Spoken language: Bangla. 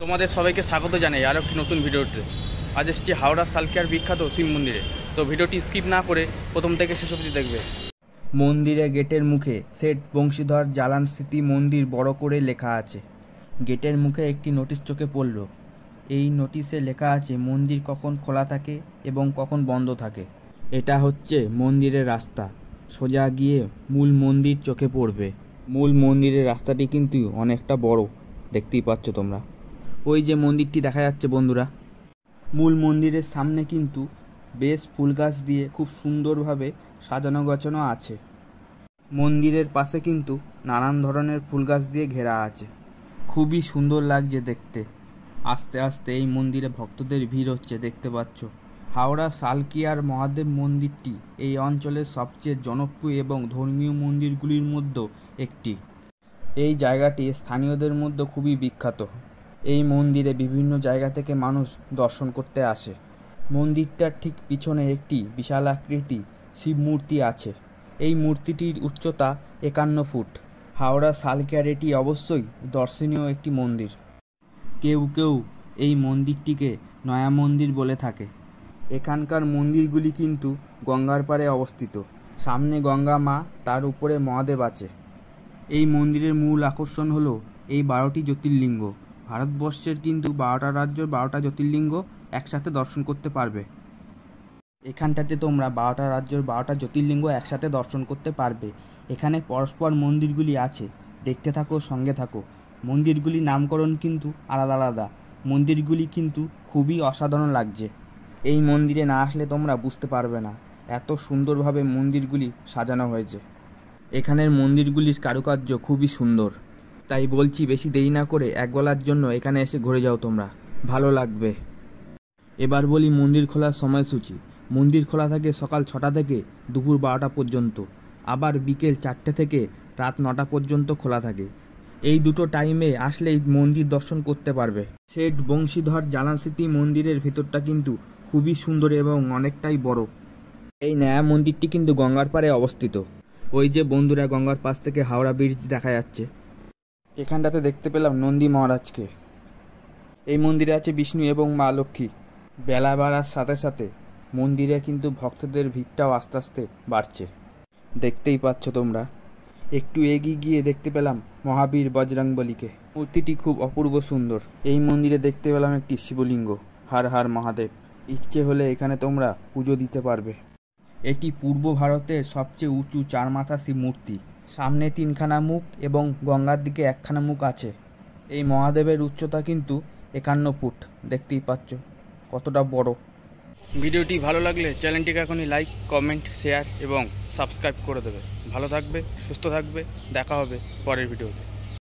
তোমাদের সবাইকে স্বাগত জানাই আরও একটি নতুন ভিডিওতে। আজ এসেছি হাওড়া সালকিয়ার বিখ্যাত শিব মন্দিরে। তো ভিডিওটি স্কিপ না করে প্রথম থেকে শেষ অবধি দেখবে। মন্দিরে গেটের মুখে শেঠ বংশীধর জালান স্মৃতি মন্দির বড় করে লেখা আছে। গেটের মুখে একটি নোটিশ চোখে পড়ল। এই নোটিশে লেখা আছে মন্দির কখন খোলা থাকে এবং কখন বন্ধ থাকে। এটা হচ্ছে মন্দিরের রাস্তা, সোজা গিয়ে মূল মন্দির চোখে পড়বে। মূল মন্দিরের রাস্তাটি কিন্তু অনেকটা বড়, দেখতেই পাচ্ছ তোমরা। ওই যে মন্দিরটি দেখা যাচ্ছে বন্ধুরা, মূল মন্দিরের সামনে কিন্তু বেশ ফুল গাছ দিয়ে খুব সুন্দরভাবে সাজানো গোছানো আছে। মন্দিরের পাশে কিন্তু নানান ধরনের ফুল গাছ দিয়ে ঘেরা আছে, খুবই সুন্দর লাগছে দেখতে। আস্তে আস্তে এই মন্দিরে ভক্তদের ভিড় হচ্ছে, দেখতে পাচ্ছ। হাওড়া সালকিয়ার মহাদেব মন্দিরটি এই অঞ্চলের সবচেয়ে জনপ্রিয় এবং ধর্মীয় মন্দিরগুলির মধ্যে একটি। এই জায়গাটি স্থানীয়দের মধ্যে খুবই বিখ্যাত। এই মন্দিরে বিভিন্ন জায়গা থেকে মানুষ দর্শন করতে আসে। মন্দিরটার ঠিক পিছনে একটি বিশাল আকৃতি শিব মূর্তি আছে। এই মূর্তিটির উচ্চতা 51 ফুট। হাওড়া সালকিয়ার এটি অবশ্যই দর্শনীয় একটি মন্দির। কেউ কেউ এই মন্দিরটিকে নয়া মন্দির বলে থাকে। এখানকার মন্দিরগুলি কিন্তু গঙ্গার পাড়ে অবস্থিত। সামনে গঙ্গা মা, তার উপরে মহাদেব আছে। এই মন্দিরের মূল আকর্ষণ হলো এই 12টি জ্যোতির্লিঙ্গ। ভারতবর্ষের কিন্তু 12টা রাজ্যের 12টা জ্যোতির্লিঙ্গ একসাথে দর্শন করতে পারবে। এখানটাতে তোমরা 12টা রাজ্যের 12টা জ্যোতির্লিঙ্গ একসাথে দর্শন করতে পারবে। এখানে পরস্পর মন্দিরগুলি আছে, দেখতে থাকো, সঙ্গে থাকো। মন্দিরগুলির নামকরণ কিন্তু আলাদা আলাদা। মন্দিরগুলি কিন্তু খুবই অসাধারণ লাগছে। এই মন্দিরে না আসলে তোমরা বুঝতে পারবে না এত সুন্দরভাবে মন্দিরগুলি সাজানো হয়েছে। এখানের মন্দিরগুলির কারুকার্য খুবই সুন্দর। তাই বলছি, বেশি দেরি না করে একবেলার জন্য এখানে এসে ঘুরে যাও তোমরা, ভালো লাগবে। এবার বলি মন্দির খোলার সময়সূচি। মন্দির খোলা থাকে সকাল 6টা থেকে দুপুর 12টা পর্যন্ত, আবার বিকেল 4টে থেকে রাত 9টা পর্যন্ত খোলা থাকে। এই দুটো টাইমে আসলেই মন্দির দর্শন করতে পারবে। শেঠ বংশীধর জালান স্মৃতি মন্দিরের ভেতরটা কিন্তু খুবই সুন্দর এবং অনেকটাই বড়। এই নয়া মন্দিরটি কিন্তু গঙ্গার পাড়ে অবস্থিত। ওই যে বন্ধুরা, গঙ্গার পাশ থেকে হাওড়া ব্রিজ দেখা যাচ্ছে। এখানটাতে দেখতে পেলাম নন্দী মহারাজকে। এই মন্দিরে আছে বিষ্ণু এবং মা লক্ষ্মী। বেলা বাড়ার সাথে সাথে মন্দিরে কিন্তু ভক্তদের ভিড়টাও আস্তে আস্তে বাড়ছে, দেখতেই পাচ্ছ তোমরা। একটু এগিয়ে গিয়ে দেখতে পেলাম মহাবীর বজরংবলীকে। মূর্তিটি খুব অপূর্ব সুন্দর। এই মন্দিরে দেখতে পেলাম একটি শিবলিঙ্গ, হর হর মহাদেব। ইচ্ছে হলে এখানে তোমরা পুজো দিতে পারবে। এটি পূর্ব ভারতের সবচেয়ে উঁচু 4 মাথা শিব মূর্তি। সামনে 3খানা মুখ এবং গঙ্গার দিকে 1খানা মুখ আছে। এই মহাদেবের উচ্চতা কিন্তু 51 ফুট, দেখতেই পাচ্ছ কতটা বড়। ভিডিওটি ভালো লাগলে চ্যানেলটিকে এখনই লাইক, কমেন্ট, শেয়ার এবং সাবস্ক্রাইব করে দেবে। ভালো থাকবে, সুস্থ থাকবে, দেখা হবে পরের ভিডিওতে।